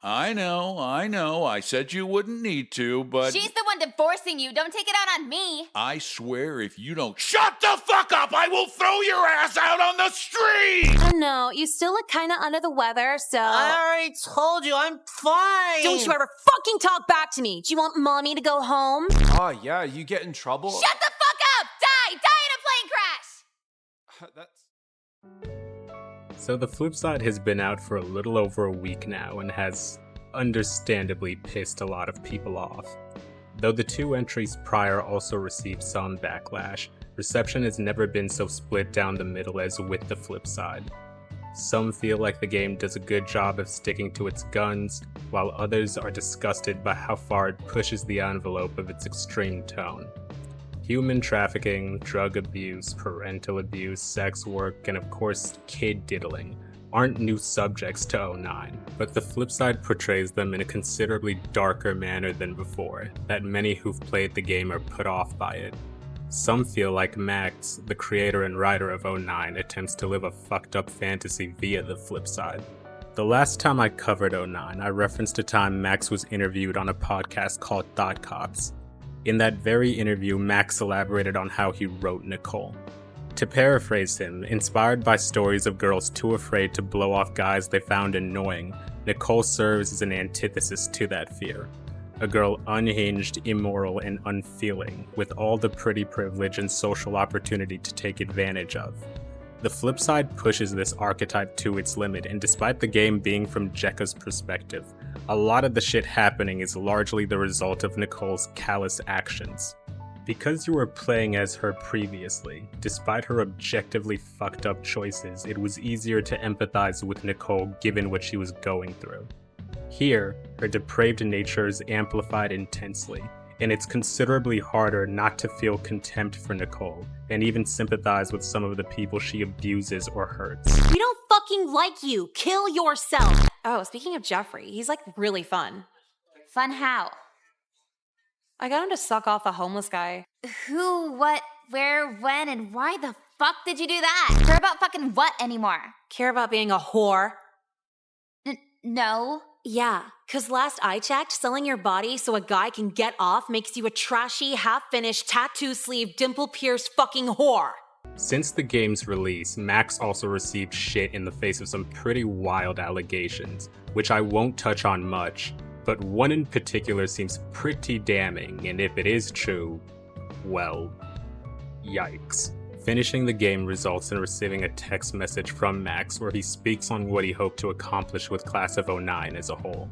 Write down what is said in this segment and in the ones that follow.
I know. I said you wouldn't need to, but... She's the one divorcing you. Don't take it out on me. I swear if you don't shut the fuck up, I will throw your ass out on the street! I know, you still look kinda under the weather, so... I already told you, I'm fine! Don't you ever fucking talk back to me! Do you want mommy to go home? Oh, yeah, you get in trouble? Shut the fuck up! Die! Die in a plane crash! That's... So the Flipside has been out for a little over a week now and has understandably pissed a lot of people off. Though the 2 entries prior also received some backlash, reception has never been so split down the middle as with the Flipside. Some feel like the game does a good job of sticking to its guns, while others are disgusted by how far it pushes the envelope of its extreme tone. Human trafficking, drug abuse, parental abuse, sex work, and of course kid diddling aren't new subjects to 09, but the Flipside portrays them in a considerably darker manner than before, that many who've played the game are put off by it. Some feel like Max, the creator and writer of 09, attempts to live a fucked up fantasy via the Flipside. The last time I covered 09, I referenced a time Max was interviewed on a podcast called Thought Cops. In that very interview, Max elaborated on how he wrote Nicole. To paraphrase him, inspired by stories of girls too afraid to blow off guys they found annoying, Nicole serves as an antithesis to that fear. A girl unhinged, immoral, and unfeeling, with all the pretty privilege and social opportunity to take advantage of. The Flipside pushes this archetype to its limit, and despite the game being from Jekka's perspective, a lot of the shit happening is largely the result of Nicole's callous actions. Because you were playing as her previously, despite her objectively fucked up choices, it was easier to empathize with Nicole given what she was going through. Here, her depraved nature is amplified intensely, and it's considerably harder not to feel contempt for Nicole, and even sympathize with some of the people she abuses or hurts. We don't fucking like you! Kill yourself! Oh, speaking of Jeffrey, he's like really fun. Fun how? I got him to suck off a homeless guy. Who, what, where, when, and why the fuck did you do that? Care about fucking what anymore? Care about being a whore? No. Yeah, cause last I checked, selling your body so a guy can get off makes you a trashy, half-finished, tattoo sleeve, dimple-pierced fucking whore. Since the game's release, Max also received shit in the face of some pretty wild allegations, which I won't touch on much, but one in particular seems pretty damning, and if it is true, well, yikes. Finishing the game results in receiving a text message from Max where he speaks on what he hoped to accomplish with Class of 09 as a whole,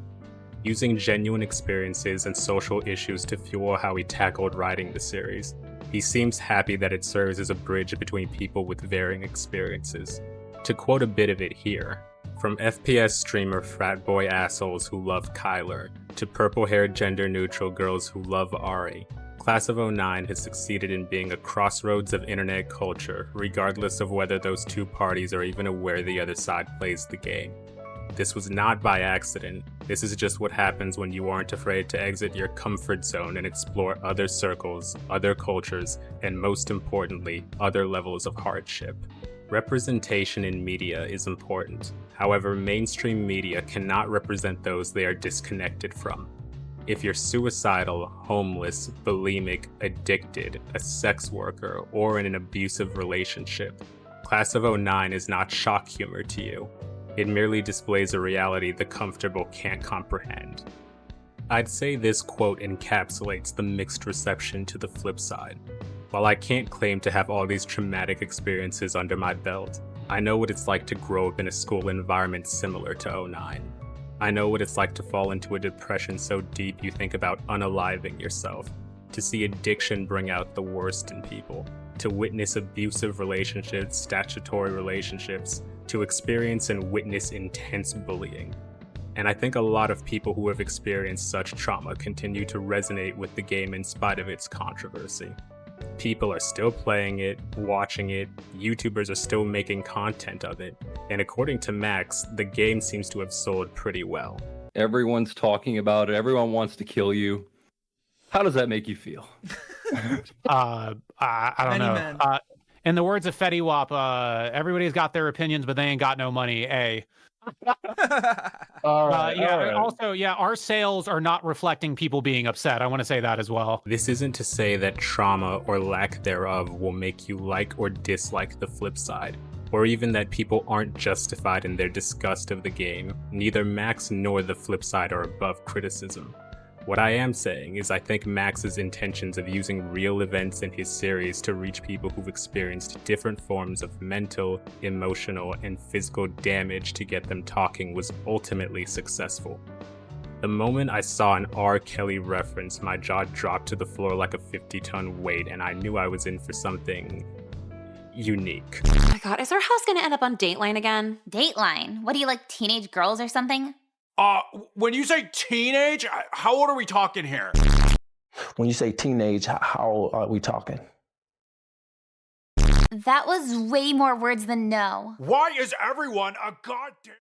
using genuine experiences and social issues to fuel how he tackled writing the series. He seems happy that it serves as a bridge between people with varying experiences. To quote a bit of it here, from FPS streamer frat boy assholes who love Kyler, to purple-haired gender-neutral girls who love Ari, Class of 09 has succeeded in being a crossroads of internet culture, regardless of whether those two parties are even aware the other side plays the game. This was not by accident. This is just what happens when you aren't afraid to exit your comfort zone and explore other circles, other cultures, and most importantly, other levels of hardship. Representation in media is important. However, mainstream media cannot represent those they are disconnected from. If you're suicidal, homeless, bulimic, addicted, a sex worker, or in an abusive relationship, Class of 09 is not shock humor to you. It merely displays a reality the comfortable can't comprehend. I'd say this quote encapsulates the mixed reception to the Flipside. While I can't claim to have all these traumatic experiences under my belt, I know what it's like to grow up in a school environment similar to 09. I know what it's like to fall into a depression so deep you think about unaliving yourself, to see addiction bring out the worst in people, to witness abusive relationships, statutory relationships, to experience and witness intense bullying. And I think a lot of people who have experienced such trauma continue to resonate with the game in spite of its controversy. People are still playing it, watching it, YouTubers are still making content of it, and according to Max, the game seems to have sold pretty well. Everyone's talking about it, everyone wants to kill you. How does that make you feel? I don't know. In the words of Fetty Wap, everybody's got their opinions, but they ain't got no money, A. All right. Yeah. all right. Also, yeah, our sales are not reflecting people being upset. I want to say that as well. This isn't to say that trauma or lack thereof will make you like or dislike the flip side, or even that people aren't justified in their disgust of the game. Neither Max nor the flip side are above criticism. What I am saying is I think Max's intentions of using real events in his series to reach people who've experienced different forms of mental, emotional, and physical damage to get them talking was ultimately successful. The moment I saw an R. Kelly reference, my jaw dropped to the floor like a 50-ton weight, and I knew I was in for something unique. Oh my god, is our house gonna end up on Dateline again? Dateline. What do you like, teenage girls or something? When you say teenage, how old are we talking here? When you say teenage, how old are we talking? That was way more words than no. Why is everyone a goddamn...